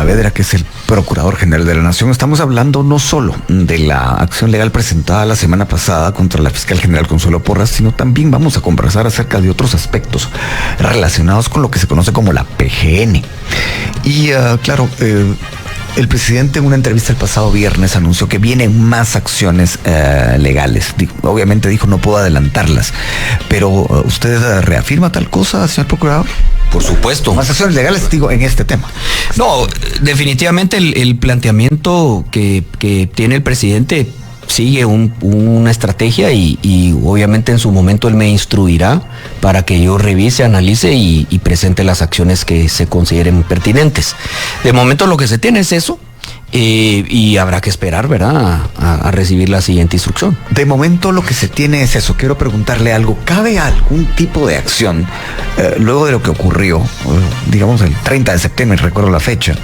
Saavedra, que es el Procurador General de la Nación. Estamos hablando no solo de la acción legal presentada la semana pasada contra la fiscal general Consuelo Porras, sino también vamos a conversar acerca de otros aspectos relacionados con lo que se conoce como la PGN. Y el presidente en una entrevista el pasado viernes anunció que vienen más acciones legales. Obviamente dijo no puedo adelantarlas, pero ¿usted reafirma tal cosa, señor Procurador? Por supuesto. Más acciones legales, digo, en este tema. No, definitivamente el planteamiento que tiene el presidente sigue una estrategia y obviamente en su momento él me instruirá para que yo revise, analice y presente las acciones que se consideren pertinentes. De momento lo que se tiene es eso. Y habrá que esperar, ¿verdad?, a recibir la siguiente instrucción. De momento lo que se tiene es eso. Quiero preguntarle algo. ¿Cabe algún tipo de acción luego de lo que ocurrió, digamos el 30 de septiembre, recuerdo la fecha,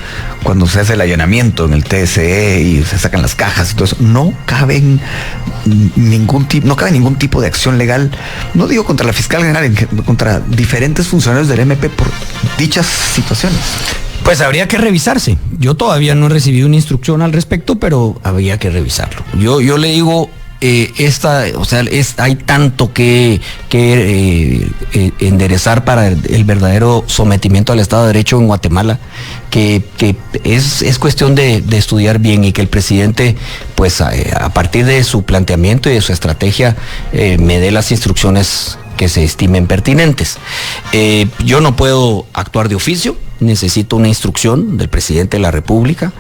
cuando se hace el allanamiento en el TSE y se sacan las cajas y todo eso? No cabe ningún tipo de acción legal, no digo contra la fiscal general, contra diferentes funcionarios del MP por dichas situaciones. Pues habría que revisarse. Yo todavía no he recibido una instrucción al respecto, pero habría que revisarlo. Yo le digo, hay tanto que enderezar para el verdadero sometimiento al Estado de Derecho en Guatemala, que es cuestión de estudiar bien y que el presidente, pues a partir de su planteamiento y de su estrategia, me dé las instrucciones que se estimen pertinentes. Yo no puedo actuar de oficio, necesito una instrucción del presidente de la República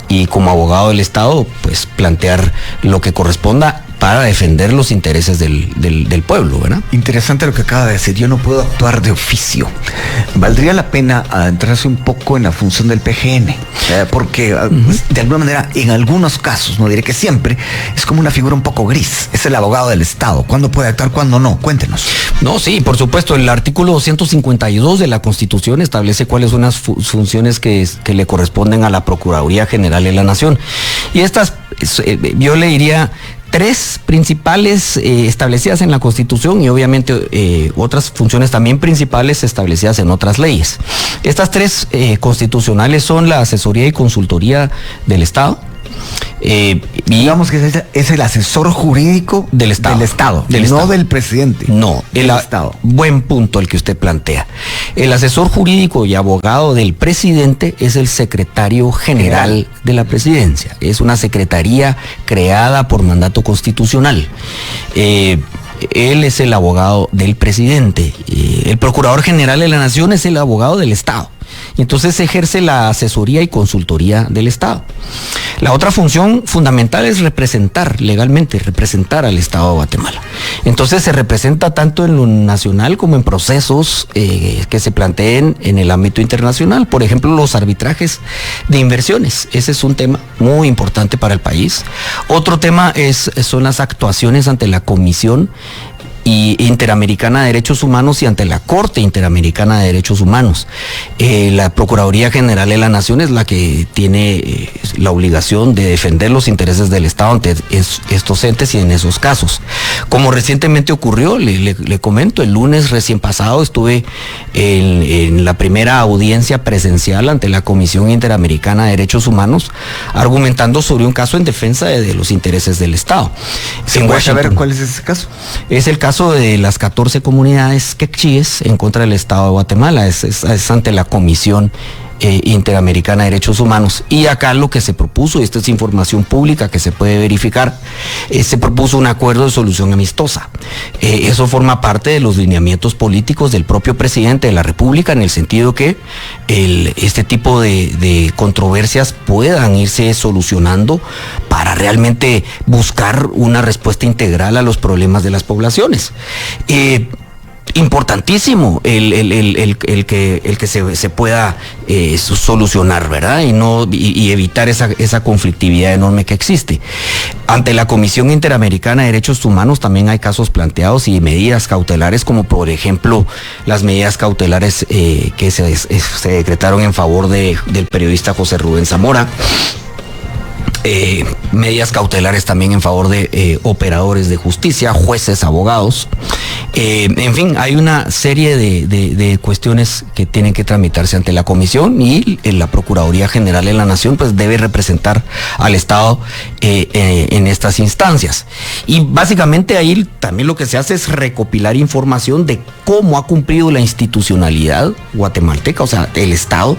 y como abogado del Estado, pues plantear lo que corresponda para defender los intereses del pueblo, ¿verdad? Interesante lo que acaba de decir. Yo no puedo actuar de oficio. Valdría la pena adentrarse un poco en la función del PGN, porque de alguna manera, en algunos casos, no diré que siempre, es como una figura un poco gris. Es el abogado del Estado. ¿Cuándo puede actuar, cuándo no? Cuéntenos. No, sí, por supuesto. El artículo 252 de la Constitución establece cuáles son las funciones que le corresponden a la Procuraduría General de la Nación. Y estas, yo le diría, tres principales establecidas en la Constitución y obviamente otras funciones también principales establecidas en otras leyes. Estas tres constitucionales son la asesoría y consultoría del Estado. Digamos que es el asesor jurídico del Estado, no del presidente. No, del Estado. Buen punto el que usted plantea. El asesor jurídico y abogado del presidente es el secretario general de la presidencia. Es una secretaría creada por mandato constitucional. Él es el abogado del presidente. El procurador general de la Nación es el abogado del Estado. Y entonces ejerce la asesoría y consultoría del Estado. La otra función fundamental es representar al Estado de Guatemala. Entonces se representa tanto en lo nacional como en procesos que se planteen en el ámbito internacional. Por ejemplo, los arbitrajes de inversiones. Ese es un tema muy importante para el país. Otro tema son las actuaciones ante la Comisión Interamericana de Derechos Humanos y ante la Corte Interamericana de Derechos Humanos. La Procuraduría General de la Nación es la que tiene la obligación de defender los intereses del Estado ante estos entes y en esos casos. Como recientemente ocurrió, le comento, el lunes recién pasado estuve en la primera audiencia presencial ante la Comisión Interamericana de Derechos Humanos argumentando sobre un caso en defensa de los intereses del Estado. ¿Se puede saber cuál es ese caso? Es el caso de las 14 comunidades quechíes en contra del Estado de Guatemala. Es ante la Comisión Interamericana de Derechos Humanos. Y acá lo que se propuso, y esta es información pública que se puede verificar, se propuso un acuerdo de solución amistosa. Eso forma parte de los lineamientos políticos del propio presidente de la República, en el sentido que este tipo de controversias puedan irse solucionando para realmente buscar una respuesta integral a los problemas de las poblaciones. Importantísimo el que se pueda solucionar, ¿verdad? Y evitar esa conflictividad enorme que existe. Ante la Comisión Interamericana de Derechos Humanos también hay casos planteados y medidas cautelares, como por ejemplo las medidas cautelares que se decretaron en favor del periodista José Rubén Zamora. Medidas cautelares también en favor de operadores de justicia, jueces, abogados. En fin, hay una serie de cuestiones que tienen que tramitarse ante la comisión y la Procuraduría General de la Nación pues debe representar al Estado en estas instancias. Y básicamente ahí también lo que se hace es recopilar información de cómo ha cumplido la institucionalidad guatemalteca, o sea, el Estado,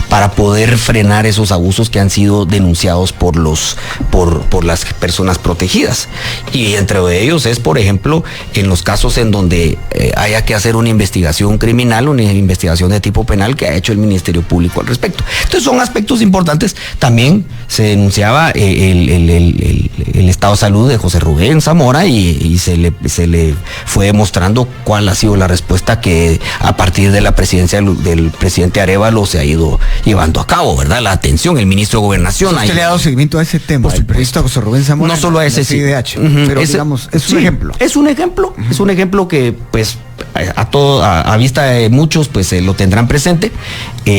para poder frenar esos abusos que han sido denunciados por las personas protegidas. Y entre ellos es, por ejemplo, en los casos en donde haya que hacer una investigación criminal, una investigación de tipo penal que ha hecho el Ministerio Público al respecto. Entonces son aspectos importantes. También se denunciaba el estado de salud de José Rubén Zamora y se le fue demostrando cuál ha sido la respuesta que a partir de la presidencia del presidente Arévalo se ha ido llevando a cabo, ¿verdad? La atención, el ministro de Gobernación. ¿Usted le ha dado seguimiento a ese tema? El periodista José Rubén Zamora. No solo a ese, sí. Pero digamos, es un ejemplo. Es un ejemplo que pues a vista de muchos pues lo tendrán presente,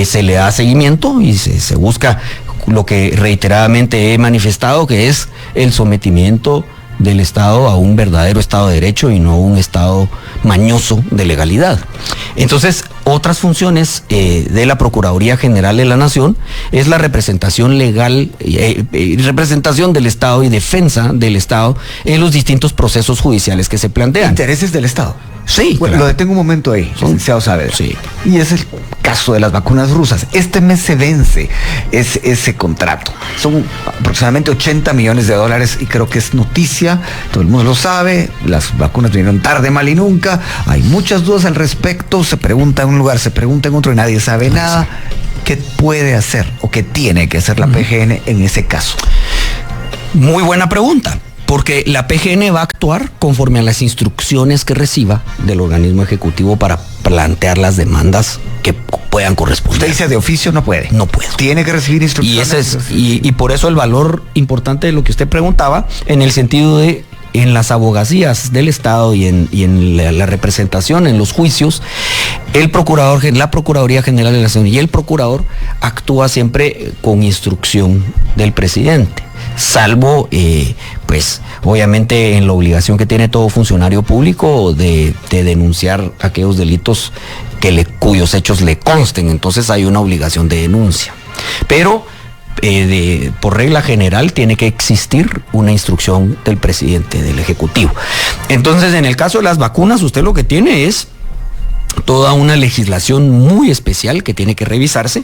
se le da seguimiento y se busca lo que reiteradamente he manifestado, que es el sometimiento del Estado a un verdadero Estado de Derecho y no un Estado mañoso de legalidad. Entonces, otras funciones de la Procuraduría General de la Nación es la representación legal, representación del Estado y defensa del Estado en los distintos procesos judiciales que se plantean. Intereses del Estado. Sí, bueno, claro. Lo detengo un momento ahí, licenciado Saavedra. Sí. Y es el caso de las vacunas rusas. Este mes se vence ese contrato. Son aproximadamente $80 millones y creo que es noticia, todo el mundo lo sabe, las vacunas vinieron tarde, mal y nunca. Hay muchas dudas al respecto, se pregunta en un lugar, se pregunta en otro y nadie sabe nada. ¿Qué puede hacer o qué tiene que hacer la PGN en ese caso? Muy buena pregunta. Porque la PGN va a actuar conforme a las instrucciones que reciba del organismo ejecutivo para plantear las demandas que puedan corresponder. Usted dice de oficio no puede. No puedo. Tiene que recibir instrucciones. Y por eso el valor importante de lo que usted preguntaba, en el sentido de en las abogacías del Estado y en la representación, en los juicios, la Procuraduría General de la Nación y el procurador actúa siempre con instrucción del presidente. Salvo, pues, obviamente en la obligación que tiene todo funcionario público de denunciar aquellos delitos cuyos hechos le consten. Entonces hay una obligación de denuncia. Pero, por regla general, tiene que existir una instrucción del presidente, del Ejecutivo. Entonces, en el caso de las vacunas, usted lo que tiene es toda una legislación muy especial que tiene que revisarse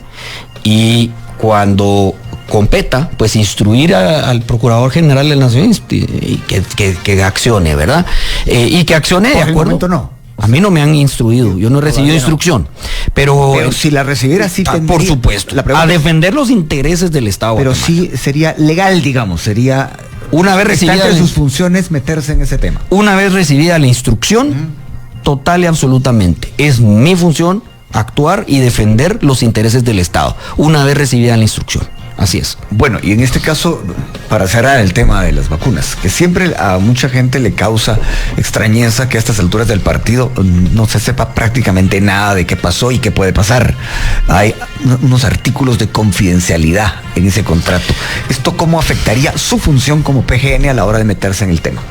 y cuando competa, pues instruir al Procurador General de la Nación y que accione, ¿verdad? Y que accione de acuerdo. Momento no. A mí no me han instruido, yo no he recibido instrucción. Pero si la recibiera, sí tendría. Por supuesto, a defender los intereses del Estado. Pero sí sería legal, digamos, sería una vez recibida sus funciones meterse en ese tema. Una vez recibida la instrucción, total y absolutamente, es mi función actuar y defender los intereses del Estado, una vez recibida la instrucción. Así es. Bueno, y en este caso, para cerrar el tema de las vacunas, que siempre a mucha gente le causa extrañeza que a estas alturas del partido no se sepa prácticamente nada de qué pasó y qué puede pasar. Hay unos artículos de confidencialidad en ese contrato. ¿Esto cómo afectaría su función como PGN a la hora de meterse en el tema?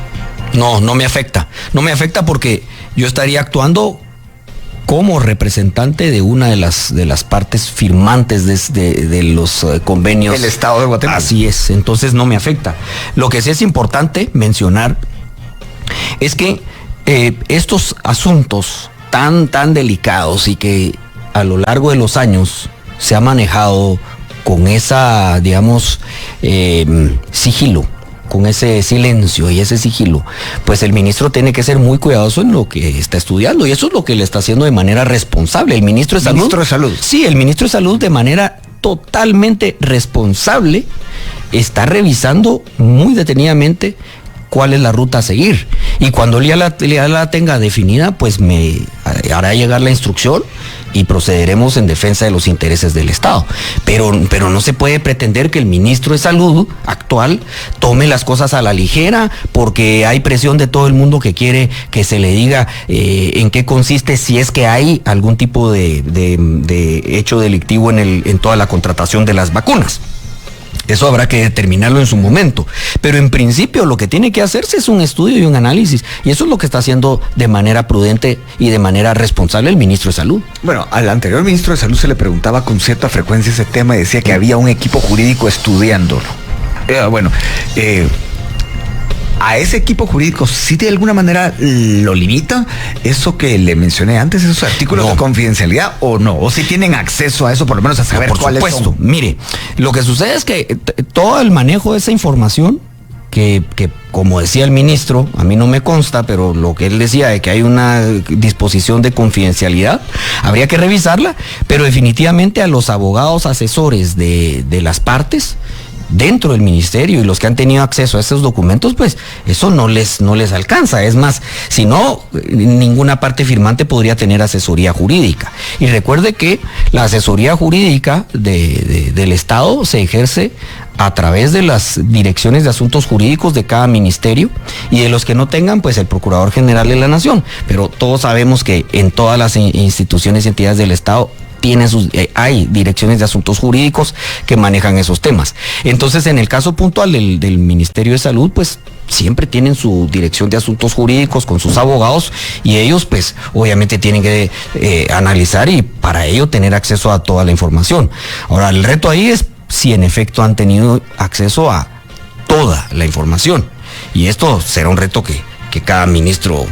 No me afecta. No me afecta porque yo estaría actuando como representante de una de las partes firmantes de los convenios. El Estado de Guatemala. Así es, entonces no me afecta. Lo que sí es importante mencionar es que estos asuntos tan delicados y que a lo largo de los años se ha manejado con esa, digamos, sigilo, con ese silencio y ese sigilo, pues el ministro tiene que ser muy cuidadoso en lo que está estudiando y eso es lo que le está haciendo de manera responsable. El ministro de Salud. Ministro de Salud. Sí, el ministro de Salud de manera totalmente responsable está revisando muy detenidamente cuál es la ruta a seguir. Y cuando ya la tenga definida, pues me hará llegar la instrucción y procederemos en defensa de los intereses del Estado. Pero no se puede pretender que el ministro de Salud actual tome las cosas a la ligera porque hay presión de todo el mundo que quiere que se le diga en qué consiste, si es que hay algún tipo de hecho delictivo en toda la contratación de las vacunas. Eso habrá que determinarlo en su momento. Pero en principio lo que tiene que hacerse es un estudio y un análisis. Y eso es lo que está haciendo de manera prudente y de manera responsable el ministro de Salud. Bueno, al anterior ministro de Salud se le preguntaba con cierta frecuencia ese tema y decía que había un equipo jurídico estudiándolo. A ese equipo jurídico, ¿sí de alguna manera lo limita eso que le mencioné antes, esos artículos de confidencialidad o no? ¿O si tienen acceso a eso, por lo menos a saber cuáles son? Mire, lo que sucede es que todo el manejo de esa información, que como decía el ministro, a mí no me consta, pero lo que él decía de que hay una disposición de confidencialidad, habría que revisarla, pero definitivamente a los abogados asesores de las partes dentro del ministerio y los que han tenido acceso a esos documentos, pues eso no les alcanza. Es más, si no, ninguna parte firmante podría tener asesoría jurídica. Y recuerde que la asesoría jurídica del Estado se ejerce a través de las direcciones de asuntos jurídicos de cada ministerio, y de los que no tengan, pues el Procurador General de la Nación. Pero todos sabemos que en todas las instituciones y entidades del Estado hay direcciones de asuntos jurídicos que manejan esos temas. Entonces, en el caso puntual del Ministerio de Salud, pues siempre tienen su dirección de asuntos jurídicos con sus abogados, y ellos pues obviamente tienen que analizar y para ello tener acceso a toda la información. Ahora, el reto ahí es si en efecto han tenido acceso a toda la información, y esto será un reto que cada ministro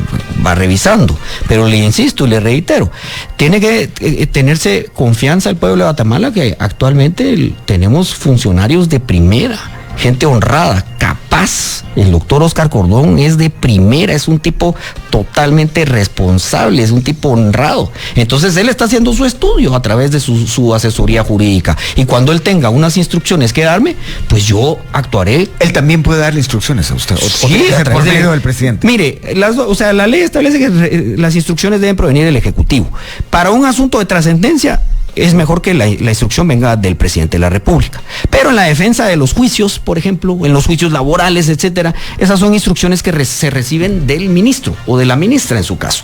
va revisando. Pero le insisto y le reitero, tiene que tenerse confianza el pueblo de Guatemala, que actualmente tenemos funcionarios de primera, gente honrada, capaz. El doctor Oscar Cordón es de primera, es un tipo totalmente responsable, es un tipo honrado. Entonces él está haciendo su estudio a través de su asesoría jurídica, y cuando él tenga unas instrucciones que darme, pues yo actuaré. Él también puede darle instrucciones a usted. Sí, a través del presidente. Mire, la ley establece que las instrucciones deben provenir del Ejecutivo. Para un asunto de trascendencia, es mejor que la instrucción venga del presidente de la República. Pero en la defensa de los juicios, por ejemplo, en los juicios laborales, etcétera, esas son instrucciones que se reciben del ministro o de la ministra en su caso.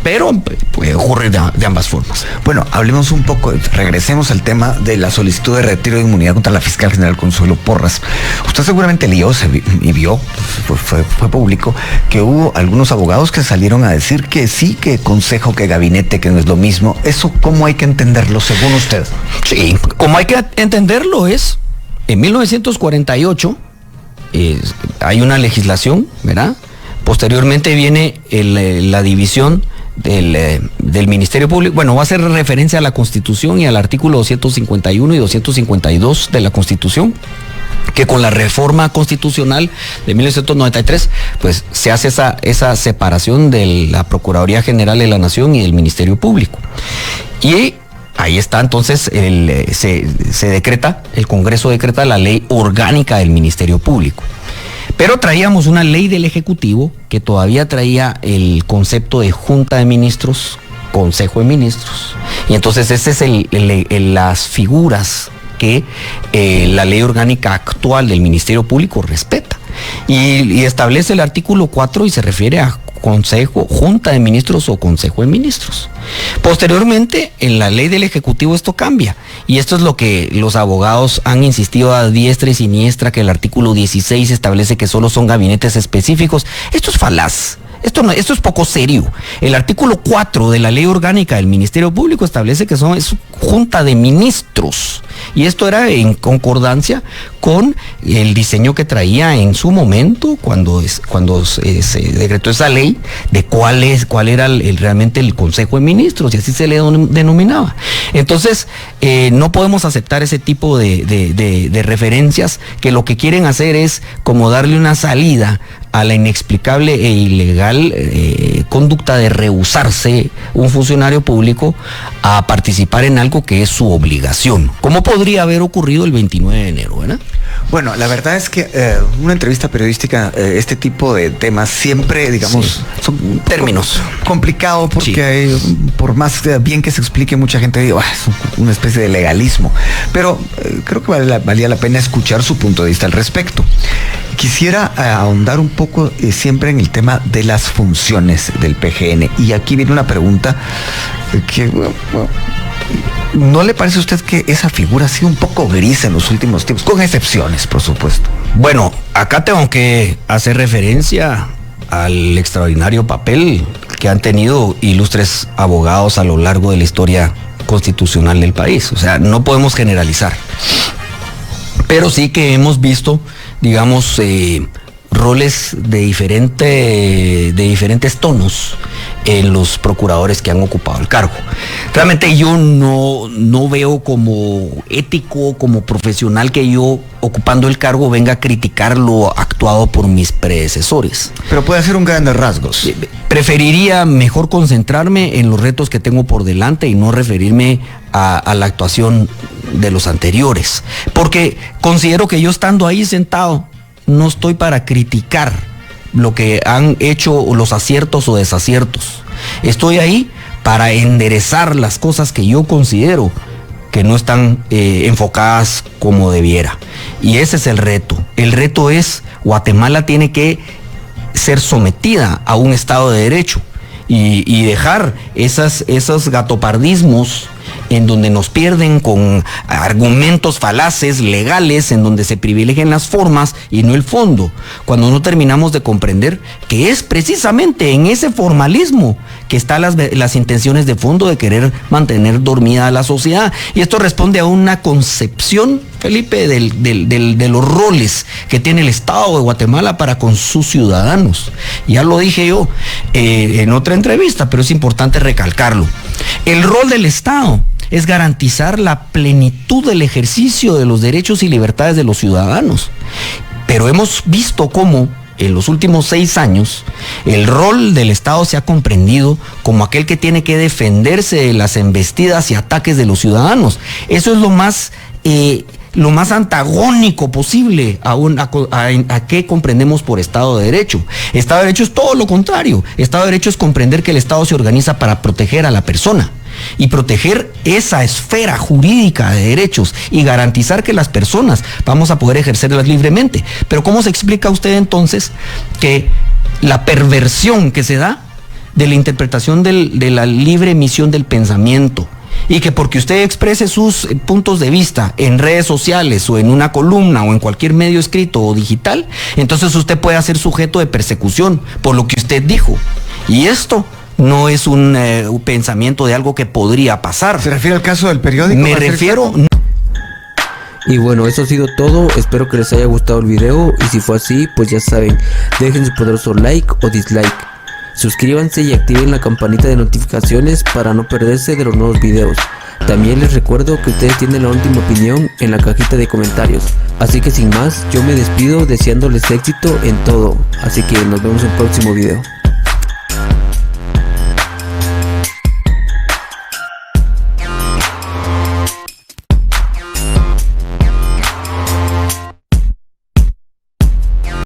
Pero puede ocurrir de ambas formas. Bueno, hablemos un poco, regresemos al tema de la solicitud de retiro de inmunidad contra la fiscal general Consuelo Porras. Usted seguramente leyó y vio, fue público, que hubo algunos abogados que salieron a decir que sí, que consejo, que gabinete, que no es lo mismo. ¿Eso cómo hay que entenderlo según usted? Sí, como hay que entenderlo es, en 1948 hay una legislación, ¿verdad? Posteriormente viene la división del Ministerio Público. Bueno, va a hacer referencia a la Constitución y al artículo 251 y 252 de la Constitución, que con la reforma constitucional de 1993, pues se hace esa separación de la Procuraduría General de la Nación y del Ministerio Público. Y ahí está, entonces, se decreta, el Congreso decreta la ley orgánica del Ministerio Público. Pero traíamos una ley del Ejecutivo que todavía traía el concepto de Junta de Ministros, Consejo de Ministros. Y entonces ese es las figuras que la ley orgánica actual del Ministerio Público respeta. Y establece el artículo 4 y se refiere a Consejo, Junta de Ministros o Consejo de Ministros. Posteriormente, en la ley del Ejecutivo esto cambia, y esto es lo que los abogados han insistido a diestra y siniestra, que el artículo 16 establece que solo son gabinetes específicos. Esto es falaz. Esto es poco serio. El artículo 4 de la ley orgánica del Ministerio Público establece que es Junta de Ministros. Y esto era en concordancia con el diseño que traía en su momento, cuando se decretó esa ley, de cuál era realmente el Consejo de Ministros, y así se le denominaba. Entonces, no podemos aceptar ese tipo de referencias que lo que quieren hacer es como darle una salida a la inexplicable e ilegal conducta de rehusarse un funcionario público a participar en algo que es su obligación, como podría haber ocurrido el 29 de enero, ¿verdad? Bueno, la verdad es que una entrevista periodística, este tipo de temas siempre, digamos, son términos complicados, porque por más bien que se explique, mucha gente dice, es una especie de legalismo, pero creo que valía la pena escuchar su punto de vista al respecto. Quisiera ahondar un poco siempre en el tema de las funciones del PGN, y aquí viene una pregunta que ¿No le parece a usted que esa figura ha sido un poco gris en los últimos tiempos? Con excepciones, por supuesto. Bueno, acá tengo que hacer referencia al extraordinario papel que han tenido ilustres abogados a lo largo de la historia constitucional del país. O sea, no podemos generalizar. Pero sí que hemos visto, digamos, roles de diferentes tonos en los procuradores que han ocupado el cargo. Realmente yo no veo como ético, como profesional, que yo, ocupando el cargo, venga a criticar lo actuado por mis predecesores. Pero puede hacer un grandes rasgos. Preferiría mejor concentrarme en los retos que tengo por delante y no referirme a la actuación de los anteriores. Porque considero que yo, estando ahí sentado, no estoy para criticar lo que han hecho, los aciertos o desaciertos. Estoy ahí para enderezar las cosas que yo considero que no están enfocadas como debiera. Y ese es el reto. El reto es, Guatemala tiene que ser sometida a un Estado de Derecho y dejar esos gatopardismos en donde nos pierden con argumentos falaces, legales, en donde se privilegian las formas y no el fondo, cuando no terminamos de comprender que es precisamente en ese formalismo que están las intenciones de fondo de querer mantener dormida a la sociedad. Y esto responde a una concepción, Felipe, de los roles que tiene el Estado de Guatemala para con sus ciudadanos. Ya lo dije yo en otra entrevista, pero es importante recalcarlo. El rol del Estado es garantizar la plenitud del ejercicio de los derechos y libertades de los ciudadanos. Pero hemos visto cómo en los últimos 6 años el rol del Estado se ha comprendido como aquel que tiene que defenderse de las embestidas y ataques de los ciudadanos. Eso es lo más antagónico posible a qué comprendemos por Estado de Derecho. Estado de Derecho es todo lo contrario. Estado de Derecho es comprender que el Estado se organiza para proteger a la persona y proteger esa esfera jurídica de derechos y garantizar que las personas vamos a poder ejercerlas libremente. Pero ¿cómo se explica usted entonces que la perversión que se da de la interpretación de la libre emisión del pensamiento, y que porque usted exprese sus puntos de vista en redes sociales o en una columna o en cualquier medio escrito o digital, entonces usted puede ser sujeto de persecución por lo que usted dijo? Y esto no es un pensamiento de algo que podría pasar. ¿Se refiere al caso del periódico? Me refiero... Y bueno, eso ha sido todo. Espero que les haya gustado el video, y si fue así, pues ya saben, dejen su poderoso like o dislike. Suscríbanse y activen la campanita de notificaciones para no perderse de los nuevos videos. También les recuerdo que ustedes tienen la última opinión en la cajita de comentarios. Así que sin más, yo me despido deseándoles éxito en todo. Así que nos vemos en el próximo video.